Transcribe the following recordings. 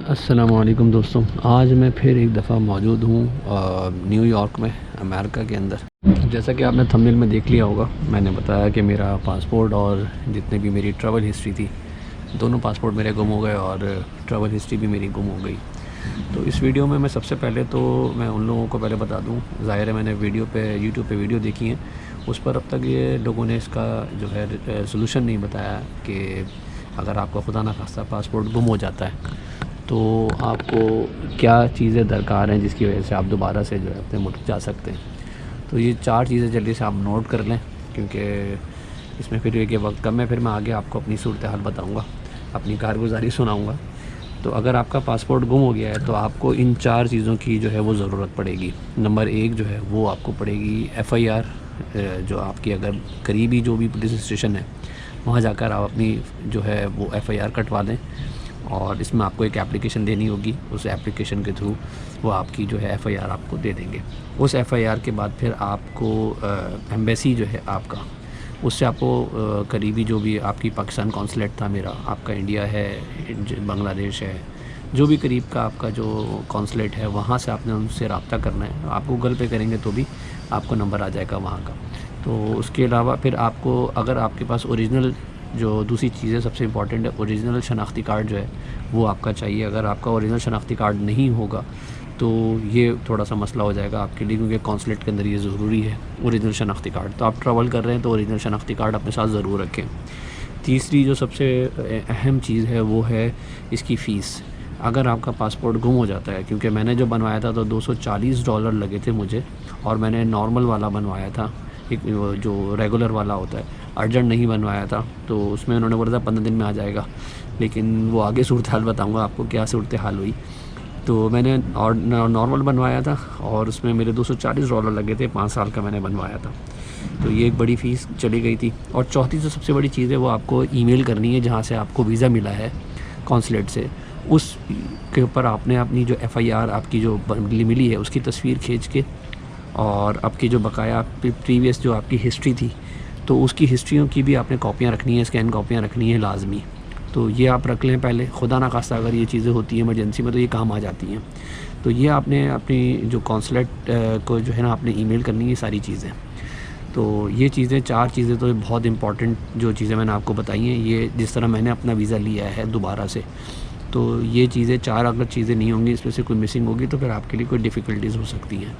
अस्सलामुअलैकुम दोस्तों, आज मैं फिर एक दफ़ा मौजूद हूँ न्यूयॉर्क में, अमेरिका के अंदर। जैसा कि आपने थंबनेल में देख लिया होगा, मैंने बताया कि मेरा पासपोर्ट और जितने भी मेरी ट्रैवल हिस्ट्री थी, दोनों पासपोर्ट मेरे गुम हो गए और ट्रैवल हिस्ट्री भी मेरी गुम हो गई। तो इस वीडियो में मैं सबसे पहले तो मैं उन लोगों को पहले बता दूँ, ज़ाहिर है मैंने वीडियो पे यूट्यूब पे वीडियो देखी है, उस पर अब तक ये लोगों ने इसका जो है सलूशन नहीं बताया कि अगर आपका खुदा न खास्ता पासपोर्ट गुम हो जाता है तो आपको क्या चीज़ें दरकार हैं जिसकी वजह से आप दोबारा से जो है अपने मुल्क जा सकते हैं। तो ये 4 चीज़ें जल्दी से आप नोट कर लें, क्योंकि इसमें फिर एक वक्त कम है। फिर मैं आगे आपको अपनी सूरत हाल बताऊँगा, अपनी कारगुजारी सुनाऊँगा। तो अगर आपका पासपोर्ट गुम हो गया है तो आपको इन 4 चीज़ों की जो है वो ज़रूरत पड़ेगी। नंबर 1 जो है वो आपको पड़ेगी FIR, जो आपकी अगर करीबी जो भी पुलिस स्टेशन है वहाँ जाकर आप अपनी जो है वो FIR कटवा दें। और इसमें आपको एक एप्लीकेशन देनी होगी, उस एप्लीकेशन के थ्रू वो आपकी जो है FIR आपको दे देंगे। उस FIR के बाद फिर आपको एम्बेसी जो है आपका, उससे आपको करीबी जो भी आपकी पाकिस्तान कौंसलेट था मेरा, आपका इंडिया है, बांग्लादेश है, जो भी करीब का आपका जो कौंसलेट है वहाँ से आपने उनसे रब्ता करना है। आप गूगल पे करेंगे तो भी आपको नंबर आ जाएगा वहाँ का। तो उसके अलावा फिर आपको, अगर आपके पास ओरिजिनल जो दूसरी चीज़ है सबसे इम्पॉर्टेंट है, ओरिजिनल शनाख्ती कार्ड जो है वो आपका चाहिए। अगर आपका ओरिजिनल शनाख्ती कार्ड नहीं होगा तो ये थोड़ा सा मसला हो जाएगा आपके लिए, क्योंकि कौंसलेट के अंदर ये ज़रूरी है ओरिजिनल शनाख्ती कार्ड। तो आप ट्रैवल कर रहे हैं तो ओरिजिनल शनाख्ती कार्ड अपने साथ ज़रूर रखें। तीसरी जो सबसे अहम चीज़ है वो है इसकी फ़ीस। अगर आपका पासपोर्ट गुम हो जाता है, क्योंकि मैंने जो बनवाया था तो $240 लगे थे मुझे, और मैंने नॉर्मल वाला बनवाया था, एक जो रेगुलर वाला होता है, अर्जेंट नहीं बनवाया था। तो उसमें उन्होंने बोला था 15 दिन में आ जाएगा, लेकिन वो आगे सूरत हाल बताऊँगा आपको क्या सूरत हाल हुई। तो मैंने नॉर्मल बनवाया था और उसमें मेरे $240 लगे थे, 5 साल का मैंने बनवाया था। तो ये एक बड़ी फ़ीस चली गई थी। और चौथी जो सबसे बड़ी चीज़ है वो आपको ईमेल करनी है, जहाँ से आपको वीज़ा मिला है कौंसलेट से, उस के ऊपर आपने अपनी जो FIR आपकी जो मिली है उसकी तस्वीर खींच के, और आपकी जो बकाया प्रीवियस जो आपकी हिस्ट्री थी तो उसकी हिस्ट्रियों की भी आपने कॉपियाँ रखनी है, स्कैन कॉपियाँ रखनी है लाजमी। तो ये आप रख लें पहले, खुदा ना खास्ता अगर ये चीज़ें होती हैं इमरजेंसी में तो ये काम आ जाती हैं। तो ये आपने अपनी जो कौंसलेट को जो है ना आपने ईमेल करनी है सारी चीज़ें। तो ये चीज़ें 4 चीज़ें तो बहुत इंपॉर्टेंट जो चीज़ें मैंने आपको बताई हैं, ये जिस तरह मैंने अपना वीज़ा लिया है दोबारा से, तो ये चीज़ें 4 अगर चीज़ें नहीं होंगी, इसमें से कोई मिसिंग होगी तो फिर आपके लिए कोई डिफ़िकल्टीज़ हो सकती हैं।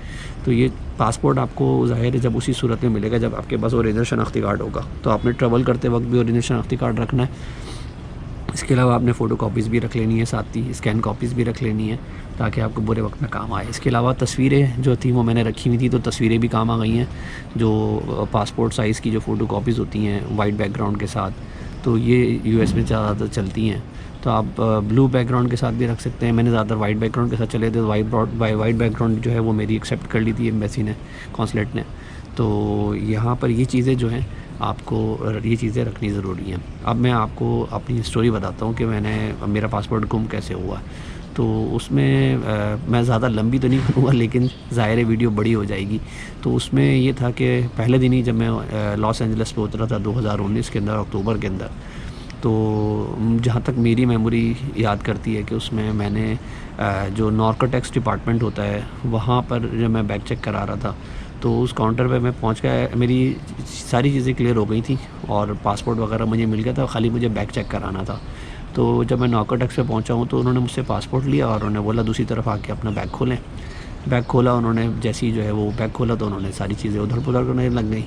तो ये पासपोर्ट आपको ज़ाहिर है जब उसी सूरत में मिलेगा जब आपके पास ओरिजिनल शनाख्ती कार्ड होगा। तो आपने ट्रैवल करते वक्त भी ओरिजिनल शनाख्ती कार्ड रखना है। इसके अलावा आपने फ़ोटो कॉपीज़ भी रख लेनी है, साथ ही स्कैन कॉपीज़ भी रख लेनी है ताकि आपको बुरे वक्त में काम आए। इसके अलावा तस्वीरें जो थी वो मैंने रखी हुई थी, तो तस्वीरें भी काम आ गई हैं, जो पासपोर्ट साइज़ की जो फ़ोटो कॉपीज़ होती हैं वाइट बैकग्राउंड के साथ, तो ये US में ज़्यादातर चलती हैं। तो आप ब्लू बैकग्राउंड के साथ भी रख सकते हैं। मैंने ज़्यादातर वाइट बैकग्राउंड के साथ चले थे, वाइट बैकग्राउंड जो है वो मेरी एक्सेप्ट कर ली थी एम्बेसी ने, कौंसलेट ने। तो यहाँ पर ये चीज़ें जो हैं आपको ये चीज़ें रखनी ज़रूरी हैं। अब मैं आपको अपनी स्टोरी बताता हूँ कि मेरा पासपोर्ट गुम कैसे हुआ। तो उसमें मैं ज़्यादा लंबी तो नहीं बनूँगा, लेकिन ज़ाहिर है वीडियो बड़ी हो जाएगी। तो उसमें ये था कि पहले दिन ही जब मैं लॉस एंजल्स पे उतरा था 2019 के अंदर, अक्टूबर के अंदर, तो जहाँ तक मेरी मेमोरी याद करती है कि उसमें मैंने जो नारकोटिक्स डिपार्टमेंट होता है वहाँ पर जब मैं बैग चेक करा रहा था तो उस काउंटर पे मैं पहुँच गया, मेरी सारी चीज़ें क्लियर हो गई थी और पासपोर्ट वगैरह मुझे मिल गया था, खाली मुझे बैग चेक कराना था। तो जब मैं नारकोटिक्स पे पहुँचा हूँ तो उन्होंने मुझसे पासपोर्ट लिया और उन्होंने बोला दूसरी तरफ आके अपना बैग खोलें। बैग खोला उन्होंने, जैसे ही जो है वो बैग खोला तो उन्होंने सारी चीज़ें उधर पुधर करने लग गई।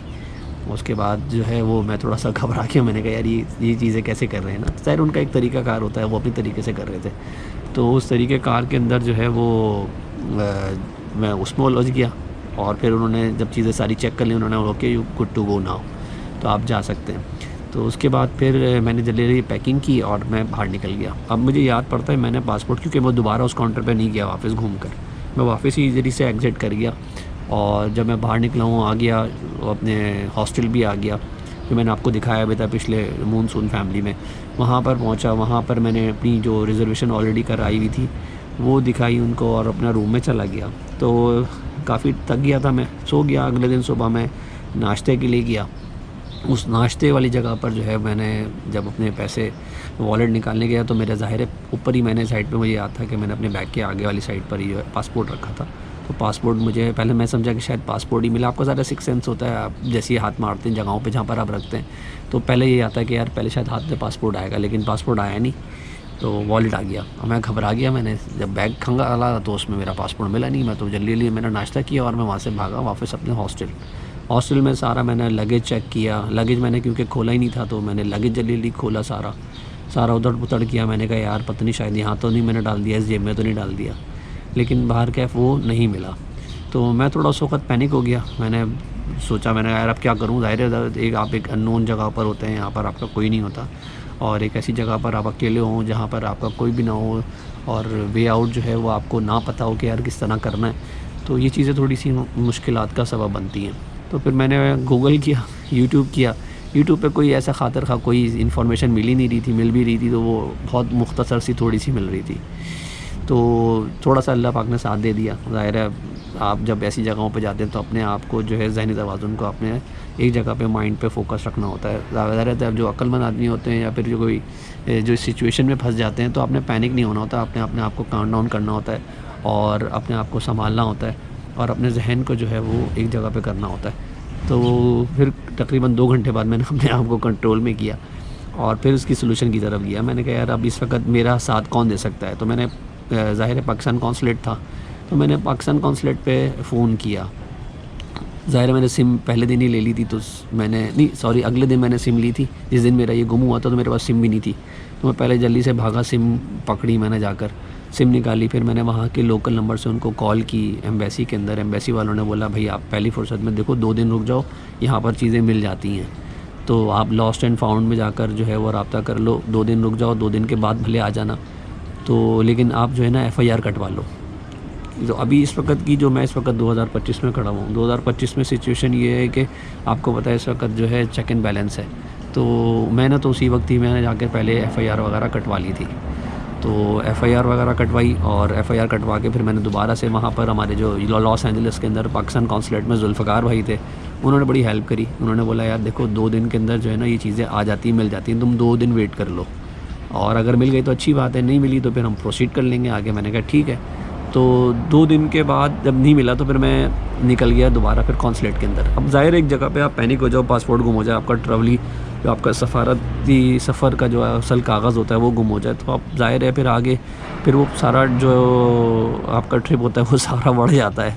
उसके बाद जो है वो मैं थोड़ा सा घबरा के मैंने कहा यार ये चीज़ें कैसे कर रहे हैं ना, शायद उनका एक तरीका कार होता है, वो अपने तरीके से कर रहे थे। तो उस तरीके कार के अंदर जो है वो मैं उसमें उलझ गया और फिर उन्होंने जब चीज़ें सारी चेक कर ली उन्होंने okay you good to go now, तो आप जा सकते हैं। तो उसके बाद फिर मैंने जल्दी पैकिंग की और मैं बाहर निकल गया। अब मुझे याद पड़ता है मैंने पासपोर्ट, क्योंकि मैं दोबारा उस काउंटर पर नहीं गया वापस घूम कर, मैं वापस ही जल्दी से एग्ज़िट कर गया। और जब मैं बाहर निकला हूँ आ गया अपने हॉस्टल भी आ गया, जो मैंने आपको दिखाया भी था पिछले मानसून फैमिली में, वहाँ पर पहुँचा। वहाँ पर मैंने अपनी जो रिज़र्वेशन ऑलरेडी कराई हुई थी वो दिखाई उनको और अपना रूम में चला गया। तो काफ़ी थक गया था मैं, सो गया। अगले दिन सुबह मैं नाश्ते के लिए गया उस नाश्ते वाली जगह पर जो है मैंने जब अपने पैसे वॉलेट निकालने गया तो मेरा ज़ाहिर है ऊपर ही मैंने साइड पे मुझे याद था कि मैंने अपने बैग के आगे वाली साइड पर ही जो है पासपोर्ट रखा था। तो पासपोर्ट मुझे पहले मैं समझा कि शायद पासपोर्ट ही मिला। आपका ज़्यादा सिक्स सेंस होता है, आप जैसे ही हाथ मारते हैं जगहों पे जहाँ पर आप रखते हैं, तो पहले ये आता है कि यार पहले शायद हाथ में पासपोर्ट आएगा, लेकिन पासपोर्ट आया नहीं। तो वॉलेट आ गया और मैं घबरा गया। मैंने जब बैग खंगाला तो उसमें मेरा पासपोर्ट मिला नहीं। मैं तो जल्दी जल्दी मैंने नाश्ता किया और मैं वहाँ से भागा वापस अपने हॉस्टल में। सारा मैंने लगेज चेक किया। लगेज मैंने क्योंकि खोला ही नहीं था तो मैंने लगेज जल्दी जल्दी खोला, सारा उधड़ पुधड़ किया। मैंने कहा यार पता नहीं शायद यहाँ तो नहीं मैंने डाल दिया, इस जेब में तो नहीं डाल दिया, लेकिन बाहर कैफ वो नहीं मिला। तो मैं थोड़ा उस वक्त पैनिक हो गया। मैंने सोचा, मैंने कहा यार अब क्या करूँ। ज़ाहिर है एक आप एक अननोन जगह पर होते हैं, यहाँ पर आपका कोई नहीं होता, और एक ऐसी जगह पर आप अकेले हों जहाँ पर आपका कोई भी ना हो और वे आउट जो है वो आपको ना पता हो कि यार किस तरह करना है। तो ये चीज़ें थोड़ी सी मुश्किलात का सबब बनती हैं। तो फिर मैंने गूगल किया, यूट्यूब किया। यूट्यूब पे कोई ऐसा खातिर खा कोई इन्फॉर्मेशन मिल ही नहीं रही थी, मिल भी रही थी तो वो बहुत मुख्तसर सी थोड़ी सी मिल रही थी। तो थोड़ा सा अल्लाह पाक ने साथ दे दिया। ज़ाहिर है आप जब ऐसी जगहों पे जाते हैं तो अपने आप को जो है ज़हनी तवाज़ुन को अपने एक जगह पे माइंड पे फोकस रखना होता है। ज़ाहिर है जो अक्लमंद आदमी होते हैं या फिर जो कोई जो इस सिचुएशन में फंस जाते हैं तो आपने पैनिक नहीं होना होता, आपने अपने आप को काउंट डाउन करना होता है और अपने आप को संभालना होता है और अपने जहन को जो है वो एक जगह पे करना होता है। तो फिर तकरीबन 2 घंटे बाद मैंने अपने आप को कंट्रोल में किया और फिर उसकी सलूशन की तरफ गया। मैंने कहा यार अब इस वक्त मेरा साथ कौन दे सकता है। तो मैंने ज़ाहिर है पाकिस्तान कौंसलेट था, तो मैंने पाकिस्तान कौंसलेट पे फ़ोन किया। ज़ाहिर है मैंने सिम पहले दिन ही ले ली थी, तो मैंने नहीं सॉरी अगले दिन मैंने सिम ली थी। जिस दिन मेरा ये गुम हुआ था तो मेरे पास सिम भी नहीं थी, तो मैं पहले जल्दी से भागा, सिम पकड़ी मैंने, जाकर सिम निकाली। फिर मैंने वहाँ के लोकल नंबर से उनको कॉल की एम्बेसी के अंदर। एम्बेसी वालों ने बोला भाई आप पहली फुर्सत में देखो 2 दिन रुक जाओ, यहाँ पर चीज़ें मिल जाती हैं, तो आप लॉस्ट एंड फाउंड में जाकर जो है वो रब्ता कर लो, 2 दिन रुक जाओ, 2 दिन के बाद भले आ जाना, तो लेकिन आप जो है ना FIR कटवा लो। तो अभी इस वक्त की जो मैं इस वक्त 2025 में खड़ा हूँ, 2025 में सिचुएशन ये है कि आपको पता है इस वक्त जो है चेक एंड बैलेंस है। तो मैंने तो उसी वक्त ही मैंने जाकर पहले FIR वगैरह कटवा ली थी। तो FIR वगैरह कटवाई और FIR कटवा के फिर मैंने दोबारा से वहाँ पर हमारे जो लॉस एंजलिस के अंदर पाकिस्तान कौंसलेट में जुल्फ़कार भाई थे, उन्होंने बड़ी हेल्प करी। उन्होंने बोला यार देखो 2 दिन के अंदर जो है ना ये चीज़ें आ जाती मिल जाती हैं, तुम 2 दिन वेट कर लो और अगर मिल गई तो अच्छी बात है, नहीं मिली तो फिर हम प्रोसीड कर लेंगे आगे। मैंने कहा ठीक है। तो 2 दिन के बाद जब नहीं मिला तो फिर मैं निकल गया दोबारा फिर कौंसलेट के अंदर। अब ज़ाहिर एक जगह पे आप पैनिक हो जाओ, पासपोर्ट गुम हो जाए, आपका ट्रैवली जो आपका सफ़ारती सफ़र का जो असल कागज़ होता है वो गुम हो जाए, तो आप ज़ाहिर है फिर आगे फिर वो सारा जो आपका ट्रिप होता है वो सारा बढ़ जाता है।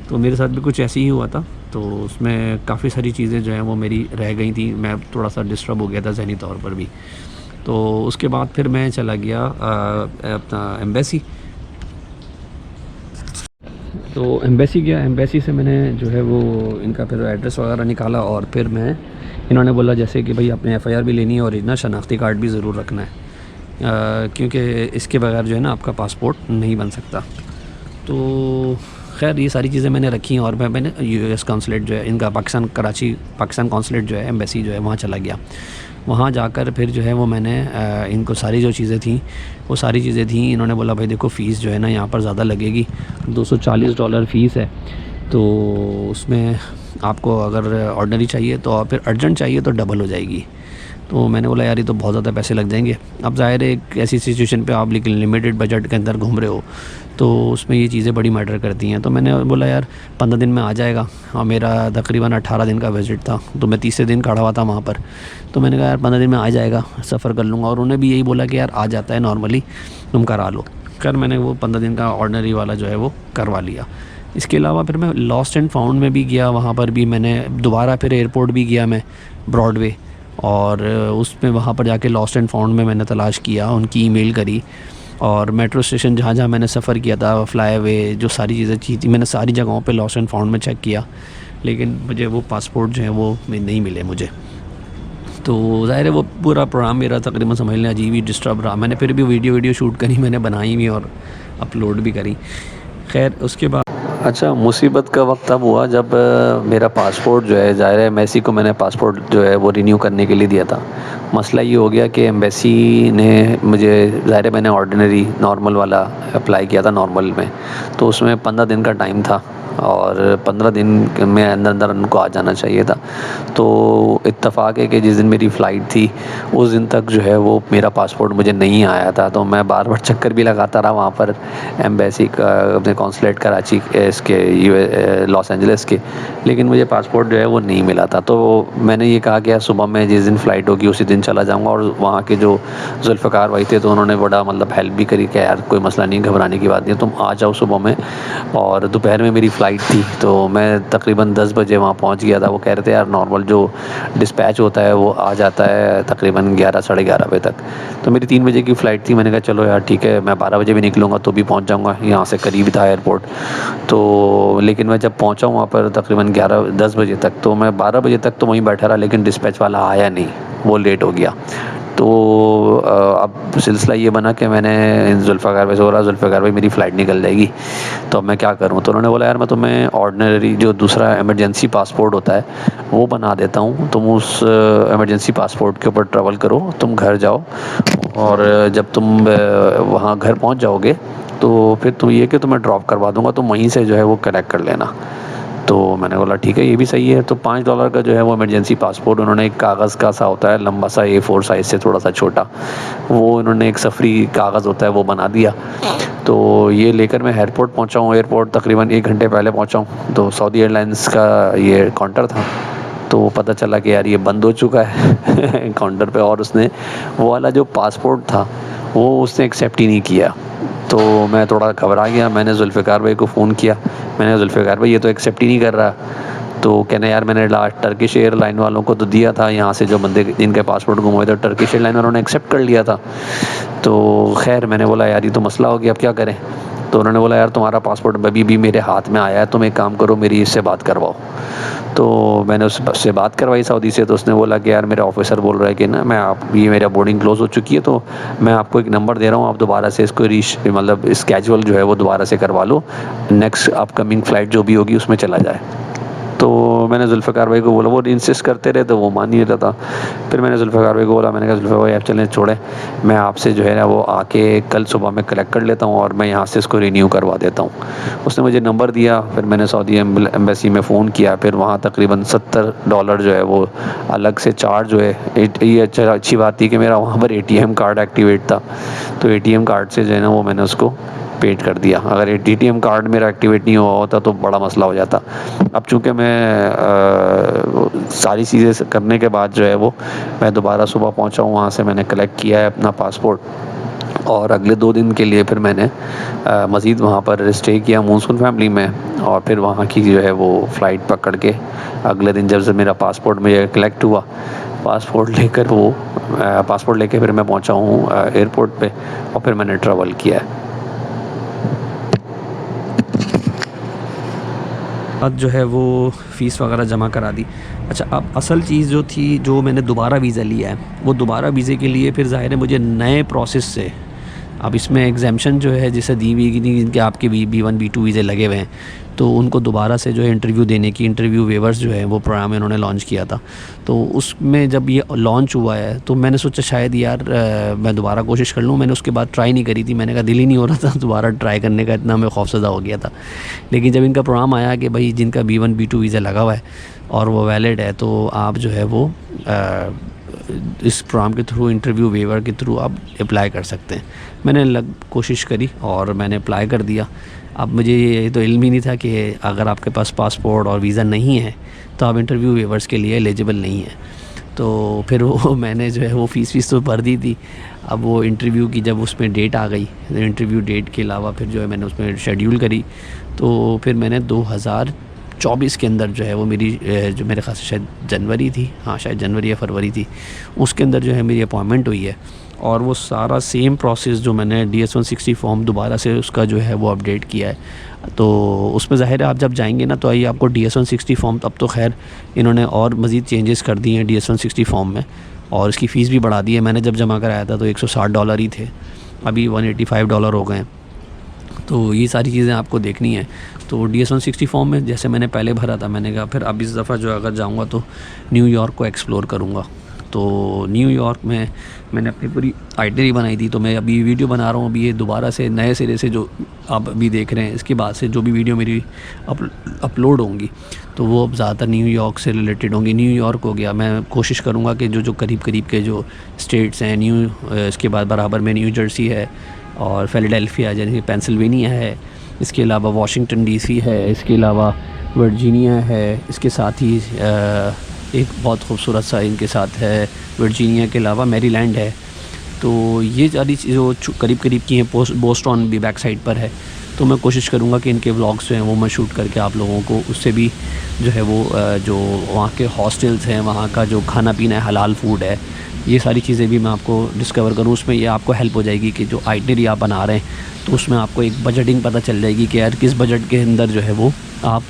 तो मेरे साथ भी कुछ ऐसे ही हुआ था। तो उसमें काफ़ी सारी चीज़ें जो हैं वो मेरी रह गई थी, मैं थोड़ा सा डिस्टर्ब हो गया था ज़हनी तौर पर भी। तो उसके बाद फिर मैं चला गया अपना एम्बेसी। तो एम्बेसी गया, एम्बेसी से मैंने जो है वो इनका फिर एड्रेस वगैरह निकाला और फिर मैं इन्होंने बोला जैसे कि भाई आपने FIR भी लेनी है और इतना शनाख्ती कार्ड भी ज़रूर रखना है, क्योंकि इसके बगैर जो है ना आपका पासपोर्ट नहीं बन सकता। तो खैर ये सारी चीज़ें मैंने रखी और मैंने US कौंसलेट जो है इनका पाकिस्तान कराची पाकिस्तान कौंसलेट जो है एम्बेसी जो है वहाँ चला गया। वहाँ जाकर फिर जो है वो मैंने इनको सारी जो चीज़ें थी वो सारी चीज़ें थी। इन्होंने बोला भाई देखो फ़ीस जो है ना यहाँ पर ज़्यादा लगेगी, $240 फ़ीस है, तो उसमें आपको अगर ऑर्डनरी चाहिए तो फिर अर्जेंट चाहिए तो डबल हो जाएगी। तो मैंने बोला यार ये तो बहुत ज़्यादा पैसे लग जाएंगे। अब ज़ाहिर है एक ऐसी सिचुएशन पे आप लेकिन लिमिटेड बजट के अंदर घूम रहे हो तो उसमें ये चीज़ें बड़ी मैटर करती हैं। तो मैंने बोला यार 15 दिन में आ जाएगा और मेरा तकरीबन 18 दिन का विज़िट था, तो मैं तीसरे दिन खड़ा हुआ था वहाँ पर। तो मैंने कहा यार 15 दिन में आ जाएगा, सफ़र कर लूँगा। और उन्हें भी यही बोला कि यार आ जाता है नॉर्मली, तुम करा लो। खैर मैंने वो 15 दिन का ऑर्डनरी वाला जो है वो करवा लिया। इसके अलावा फिर मैं लॉस्ट एंड फाउंड में भी गया, वहाँ पर भी मैंने दोबारा फिर एयरपोर्ट भी गया मैं ब्रॉडवे, और उसमें वहाँ पर जाके लॉस्ट एंड फाउंड में मैंने तलाश किया, उनकी ईमेल करी और मेट्रो स्टेशन जहाँ जहाँ मैंने सफ़र किया था, फ्लाई वे, जो सारी चीज़ें थी मैंने सारी जगहों पे लॉस्ट एंड फाउंड में चेक किया, लेकिन मुझे वो पासपोर्ट जो है वो नहीं मिले मुझे। तो ज़ाहिर है वो पूरा प्रोग्राम मेरा तकरीबन समझ लें अजीब ही डिस्टर्ब रहा। मैंने फिर भी वीडियो शूट करी, मैंने बनाई भी और अपलोड भी करी। खैर उसके बाद अच्छा मुसीबत का वक्त तब हुआ जब मेरा पासपोर्ट जो है, ज़ाहिर है एम्बेसी को मैंने पासपोर्ट जो है वो रिन्यू करने के लिए दिया था। मसला ये हो गया कि एम्बेसी ने मुझे, ज़ाहिर है मैंने ऑर्डिनरी नॉर्मल वाला अप्लाई किया था नॉर्मल में, तो उसमें 15 दिन का टाइम था और 15 दिन में अंदर अंदर उनको आ जाना चाहिए था। तो इत्तेफाक है कि जिस दिन मेरी फ़्लाइट थी उस दिन तक जो है वो मेरा पासपोर्ट मुझे नहीं आया था। तो मैं बार बार चक्कर भी लगाता रहा वहाँ पर एम्बेसी का, अपने कॉन्सुलेट कराची इसके लॉस एंजलिस के, लेकिन मुझे पासपोर्ट जो है वो नहीं मिला था। तो मैंने ये कहा कि यार सुबह में जिस दिन फ़्लाइट होगी उसी दिन चला जाऊँगा। और वहाँ के जो जुल्फ़िकार भाई थे तो उन्होंने बड़ा मतलब हेल्प भी करी कि यार कोई मसला नहीं, घबराने की बात नहीं है, तुम आ जाओ सुबह में। और दोपहर में मेरी फ़्लाइट थी तो मैं तकरीबन 10 बजे वहाँ पहुँच गया था। वो कह रहे थे यार नॉर्मल जो डिस्पैच होता है वो आ जाता है तकरीबन 11 साढ़े 11 बजे तक। तो मेरी 3 बजे की फ़्लाइट थी। मैंने कहा चलो यार ठीक है, मैं 12 बजे भी निकलूँगा तो भी पहुँच जाऊँगा, यहाँ से करीब था एयरपोर्ट। तो लेकिन मैं जब पहुँचा वहाँ पर तकरीबन 10 बजे तक, तो मैं 12 बजे तक तो वहीं बैठा रहा, लेकिन डिस्पैच वाला आया नहीं, वो लेट हो गया। तो अब सिलसिला ये बना कि मैंने जुल्फ़िकार भाई से बोला, जुल्फ़िकार भाई मेरी फ़्लाइट निकल जाएगी तो अब मैं क्या करूँ। तो उन्होंने बोला यार मैं तुम्हें ऑर्डिनरी जो दूसरा इमरजेंसी पासपोर्ट होता है वो बना देता हूँ, तुम उस इमरजेंसी पासपोर्ट के ऊपर ट्रैवल करो, तुम घर जाओ और जब तुम वहाँ घर पहुँच जाओगे तो फिर तुम ये कि तुम्हें ड्रॉप करवा दूँगा, तुम वहीं से जो है वो कलेक्ट कर लेना। तो मैंने बोला ठीक है ये भी सही है। तो $5 का जो है वो इमरजेंसी पासपोर्ट उन्होंने, एक कागज़ का सा होता है लंबा सा A4 साइज़ से थोड़ा सा छोटा, वो उन्होंने एक सफरी कागज़ होता है वो बना दिया। तो ये लेकर मैं एयरपोर्ट पहुंचा हूँ। एयरपोर्ट तकरीबन 1 घंटे पहले पहुंचा हूँ। तो सऊदी एयरलाइंस का ये काउंटर था, तो पता चला कि यार ये बंद हो चुका है काउंटर पे। और उसने वो वाला जो पासपोर्ट था वो उसने एक्सेप्ट ही नहीं किया। तो मैं थोड़ा घबरा गया। मैंने जुल्फ़िकार भाई को फ़ोन किया, मैंने कहा जुल्फ़िकार भाई ये तो एक्सेप्ट ही नहीं कर रहा। तो कहना यार मैंने लास्ट टर्किश एयरलाइन वालों को तो दिया था, यहाँ से जो बंदे जिनके पासपोर्ट गुम हुए थे टर्किश एयरलाइन वालों ने एक्सेप्ट कर लिया था। तो खैर मैंने बोला यार ये तो मसला हो गया, अब क्या करें। तो उन्होंने बोला यार तुम्हारा पासपोर्ट अभी भी मेरे हाथ में आया है, तुम एक काम करो मेरी इससे बात करवाओ। तो मैंने उससे बात करवाई सऊदी से। तो उसने बोला कि यार मेरा ऑफिसर बोल रहा है कि ना मैं आप ये मेरा बोर्डिंग क्लोज़ हो चुकी है, तो मैं आपको एक नंबर दे रहा हूँ, आप दोबारा से इसको मतलब स्केजुअल जो है वो दोबारा से करवा लो, नेक्स्ट अपकमिंग फ़्लाइट जो भी होगी उसमें चला जाए। तो मैंने जुल्फ़िकार भाई को बोला, वो इंसिस्ट करते रहे तो वो मान नहीं रहता। फिर मैंने जुल्फ़िकार भाई को बोला, मैंने कहा जुल्फ़िकार भाई आप चलें छोड़ें, मैं आपसे जो है ना वो आके कल सुबह में कलेक्ट कर लेता हूँ और मैं यहाँ से इसको रिन्यू करवा देता हूँ। उसने मुझे नंबर दिया, फिर मैंने सऊदी एम्बेसी में फ़ोन किया। फिर वहाँ तकरीबन $70 जो है वो अलग से चार्ज हुए। ये अच्छी बात थी कि मेरा वहाँ पर ATM कार्ड एक्टिवेट था, तो ATM कार्ड से जो है ना वो मैंने उसको पेड कर दिया। अगर ATM कार्ड मेरा एक्टिवेट नहीं हुआ होता तो बड़ा मसला हो जाता। अब चूँकि मैं सारी चीज़ें करने के बाद जो है वो मैं दोबारा सुबह पहुंचा हूँ, वहाँ से मैंने कलेक्ट किया है अपना पासपोर्ट। और अगले 2 दिन के लिए फिर मैंने मज़ीद वहाँ पर स्टे किया मूनसून फैमिली में। और फिर वहाँ की जो है वो फ़्लाइट पकड़ के अगले दिन जब से मेरा पासपोर्ट मुझे कलेक्ट हुआ, पासपोर्ट लेके फिर मैं पहुँचा हूँ एयरपोर्ट पे और फिर मैंने ट्रैवल किया है। बाद जो है वो फ़ीस वगैरह जमा करा दी। अच्छा, अब असल चीज़ जो थी, जो मैंने दोबारा वीज़ा लिया है, वो दोबारा वीज़े के लिए फिर ज़ाहिर है मुझे नए प्रोसेस से, अब इसमें एग्जामेशन जो है जैसे दी हुई कि जिनके आपके B1 B2 वीज़े लगे हुए हैं, तो उनको दोबारा से जो है इंटरव्यू देने की, इंटरव्यू वेवर्स जो है वो प्रोग्राम इन्होंने लॉन्च किया था। तो उसमें जब ये लॉन्च हुआ है तो मैंने सोचा शायद यार मैं दोबारा कोशिश कर लूँ। मैंने उसके बाद ट्राई नहीं करी थी, मैंने कहा दिल ही नहीं हो रहा था दोबारा ट्राई करने का, इतना मैं खौफज़दा हो गया था। लेकिन जब इनका प्रोग्राम आया कि भाई जिनका B1 B2 वीज़ा लगा हुआ है और वो वैलिड है, तो आप जो है वो इस प्रोग्राम के थ्रू, इंटरव्यू वेवर के थ्रू आप अप्लाई कर सकते हैं। मैंने कोशिश करी और मैंने अप्लाई कर दिया। अब मुझे ये तो इल्म ही नहीं था कि अगर आपके पास पासपोर्ट और वीज़ा नहीं है तो आप इंटरव्यू वेवर्स के लिए एलिजिबल नहीं है। तो फिर वो मैंने जो है वो फ़ीस तो भर दी थी। अब वो इंटरव्यू की जब उसमें डेट आ गई, इंटरव्यू डेट के अलावा फिर जो है मैंने उसमें शेड्यूल करी। तो फिर मैंने 2024 के अंदर जो है वो मेरी जो मेरे ख़ास से शायद जनवरी थी, हाँ शायद जनवरी या फरवरी थी, उसके अंदर जो है मेरी अपॉइंटमेंट हुई है। और वो सारा सेम प्रोसेस जो मैंने DS-160 फॉर्म दोबारा से उसका जो है वो अपडेट किया है, तो उसमें ज़ाहिर है आप जब जाएंगे ना तो आइए आपको DS-160 फॉर्म, अब तो खैर इन्होंने और मज़ीद चेंजेस कर दिए हैं DS-160 फॉर्म में, और इसकी फ़ीस भी बढ़ा दी है। मैंने जब जमा कराया था तो $160 ही थे, अभी $185 हो गए हैं। तो ये सारी चीज़ें आपको देखनी है। तो DS-160 फॉर्म में जैसे मैंने पहले भरा था, मैंने कहा फिर अब इस दफ़ा जो अगर जाऊँगा तो न्यूयॉर्क को एक्सप्लोर करूँगा। तो न्यूयॉर्क में मैंने अपनी पूरी आइटनरी बनाई थी। तो मैं अभी वीडियो बना रहा हूँ, अभी ये दोबारा से नए सिरे से जो आप अभी देख रहे हैं, इसके बाद से जो भी वीडियो मेरी अपलोड होंगी तो वो अब ज़्यादातर न्यूयॉर्क से रिलेटेड होंगी। न्यूयॉर्क हो गया, मैं कोशिश करूँगा कि जो करीब करीब के जो स्टेट्स हैं, इसके बाद बराबर में न्यू जर्सी है और फिलाडेल्फिया जैसे पेंसिल्वेनिया है, इसके अलावा वाशिंगटन डीसी है, इसके अलावा वर्जीनिया है, इसके साथ ही एक बहुत खूबसूरत सा इनके साथ है वर्जीनिया के अलावा मैरीलैंड है। तो ये सारी जो करीब करीब की हैं, बोस्टन भी बैक साइड पर है। तो मैं कोशिश करूँगा कि इनके व्लॉग्स जो हैं वो मैं शूट करके आप लोगों को उससे भी जो है वो जो वहाँ के हॉस्टल्स हैं, वहाँ का जो खाना पीना है, हलाल फूड है, ये सारी चीज़ें भी मैं आपको डिस्कवर करूँ। उसमें ये आपको हेल्प हो जाएगी कि जो आइटनरी आप बना रहे हैं तो उसमें आपको एक बजटिंग पता चल जाएगी कि यार किस बजट के अंदर जो है वो आप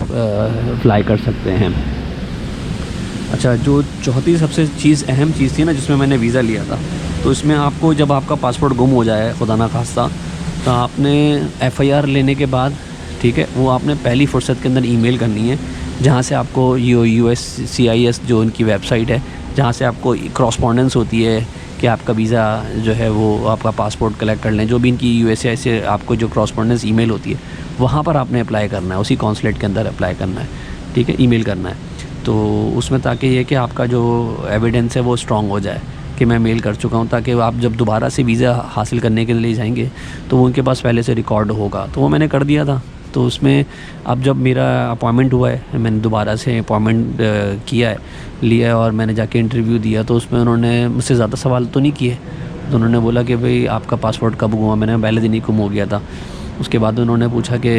फ्लाई कर सकते हैं। अच्छा, जो चौथी सबसे अहम चीज़ थी ना जिसमें मैंने वीज़ा लिया था, तो इसमें आपको जब आपका पासपोर्ट गुम हो जाए खुदा ना खास्ता, तो आपने एफआईआर लेने के बाद, ठीक है, वो आपने पहली फुर्सत के अंदर ईमेल करनी है, जहाँ से आपको USCIS जो उनकी वेबसाइट है, जहाँ से आपको क्रॉसपॉन्डेंस होती है कि आपका वीज़ा जो है वो आपका पासपोर्ट कलेक्ट कर लें, जो भी इनकी USCIS से आपको जो क्रॉसपॉन्डेंस ईमेल होती है वहाँ पर आपने अप्लाई करना है, उसी कॉन्सुलेट के अंदर अप्लाई करना है, ठीक है, ईमेल करना है। तो उसमें ताकि ये कि आपका जो एविडेंस है वो स्ट्रॉन्ग हो जाए कि मैं मेल कर चुका हूँ, ताकि आप जब दोबारा से वीज़ा हासिल करने के लिए जाएंगे तो वो उनके पास पहले से रिकॉर्ड होगा। तो वो मैंने कर दिया था। तो उसमें अब जब मेरा अपॉइंटमेंट हुआ है, मैंने दोबारा से अपॉइंटमेंट लिया है और मैंने जाके इंटरव्यू दिया, तो उसमें उन्होंने मुझसे ज़्यादा सवाल तो नहीं किए। तो उन्होंने बोला कि भाई आपका पासपोर्ट कब गुमा? मैंने पहले दिन ही गुम हो गया था। उसके बाद उन्होंने पूछा कि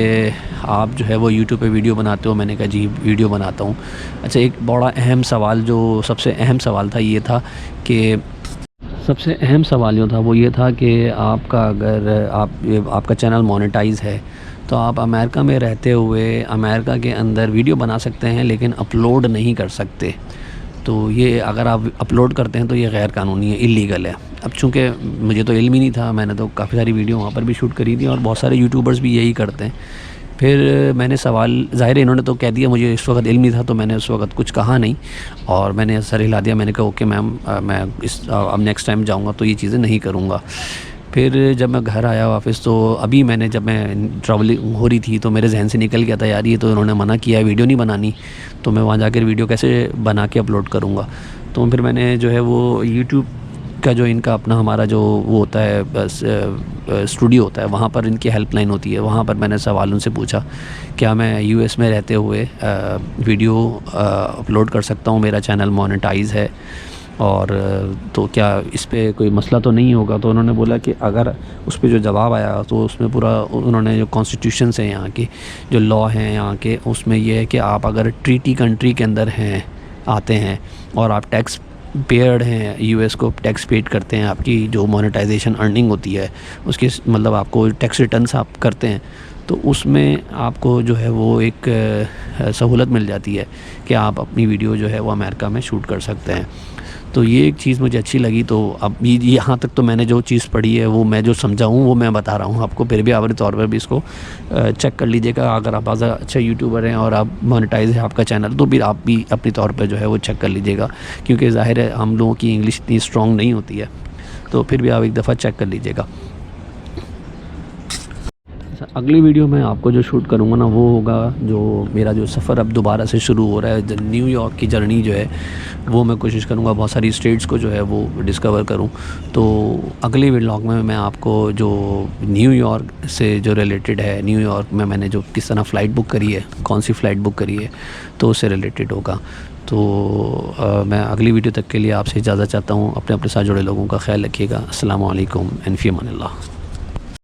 आप जो है वो यूट्यूब पे वीडियो बनाते हो? मैंने कहा जी वीडियो बनाता हूँ। अच्छा, एक बड़ा अहम सवाल, जो सबसे अहम सवाल था, ये था कि सबसे अहम सवाल जो था वो ये था कि आपका अगर आपका चैनल मोनेटाइज है तो आप अमेरिका में रहते हुए अमेरिका के अंदर वीडियो बना सकते हैं लेकिन अपलोड नहीं कर सकते। तो ये अगर आप अपलोड करते हैं तो ये गैर कानूनी है, इलीगल है। अब चूँकि मुझे तो इल्म ही नहीं था, मैंने तो काफ़ी सारी वीडियो वहाँ पर भी शूट करी थी और बहुत सारे यूट्यूबर्स भी यही करते हैं। फिर मैंने सवाल, ज़ाहिर है इन्होंने तो कह दिया, मुझे इस वक्त इल्म नहीं था तो मैंने उस वक्त कुछ कहा नहीं और मैंने सर हिला दिया। मैंने कहा ओके मैम, मैं अब नेक्स्ट टाइम जाऊँगा तो ये चीज़ें नहीं करूँगा। फिर जब मैं घर आया वापस, तो अभी मैंने जब मैं ट्रैवलिंग हो रही थी तो मेरे जहन से निकल गया था यार ये तो इन्होंने मना किया है वीडियो नहीं बनानी, तो मैं वहाँ जाकर वीडियो कैसे बना के अपलोड करूँगा। तो फिर मैंने जो है वो यूट्यूब का जो इनका अपना हमारा जो वो होता है बस स्टूडियो होता है, वहाँ पर इनकी हेल्पलाइन होती है, वहाँ पर मैंने सवाल उनसे पूछा क्या मैं US में रहते हुए वीडियो अपलोड कर सकता हूँ, मेरा चैनल मोनेटाइज है और तो क्या इस पे कोई मसला तो नहीं होगा। तो उन्होंने बोला कि अगर उस पे जो जवाब आया तो उसमें पूरा उन्होंने जो कॉन्स्टिट्यूशंस हैं यहाँ के, जो लॉ हैं यहाँ के, उसमें यह है कि आप अगर ट्रीटी कंट्री के अंदर हैं, आते हैं और आप टैक्स पेड हैं, US को टैक्स पेड करते हैं, आपकी जो मोनेटाइजेशन अर्निंग होती है उसकी मतलब आपको टैक्स रिटर्न्स आप करते हैं, तो उसमें आपको जो है वो एक सहूलत मिल जाती है कि आप अपनी वीडियो जो है वो अमेरिका में शूट कर सकते हैं। तो ये एक चीज़ मुझे अच्छी लगी। तो अब यहाँ तक तो मैंने जो चीज़ पढ़ी है वो मैं जो समझा हूँ वो मैं बता रहा हूँ आपको, फिर भी आपके तौर पर भी इसको चेक कर लीजिएगा। अगर आप अच्छा यूट्यूबर हैं और आप मोनेटाइज है आपका चैनल, तो फिर आप भी अपने तौर पर जो है वो चेक कर लीजिएगा, क्योंकि ज़ाहिर है हम लोगों की इंग्लिश इतनी स्ट्रॉन्ग नहीं होती है, तो फिर भी आप एक दफ़ा चेक कर लीजिएगा। अगली वीडियो में आपको जो शूट करूँगा ना वो होगा जो मेरा जो सफ़र अब दोबारा से शुरू हो रहा है, न्यूयॉर्क की जर्नी जो है वो मैं कोशिश करूँगा बहुत सारी स्टेट्स को जो है वो डिस्कवर करूँ। तो अगले व्लॉग में मैं आपको जो न्यूयॉर्क से जो रिलेटेड है, न्यूयॉर्क में मैंने जो किस तरह फ़्लाइट बुक करी है, कौन सी फ़्लाइट बुक करी है, तो उससे रिलेटेड होगा। तो मैं अगली वीडियो तक के लिए आपसे इजाज़त चाहता हूँ। अपने साथ जुड़े लोगों का ख्याल रखिएगा। अस्सलामु अलैकुम एंड फ़ी अमानिल्लाह।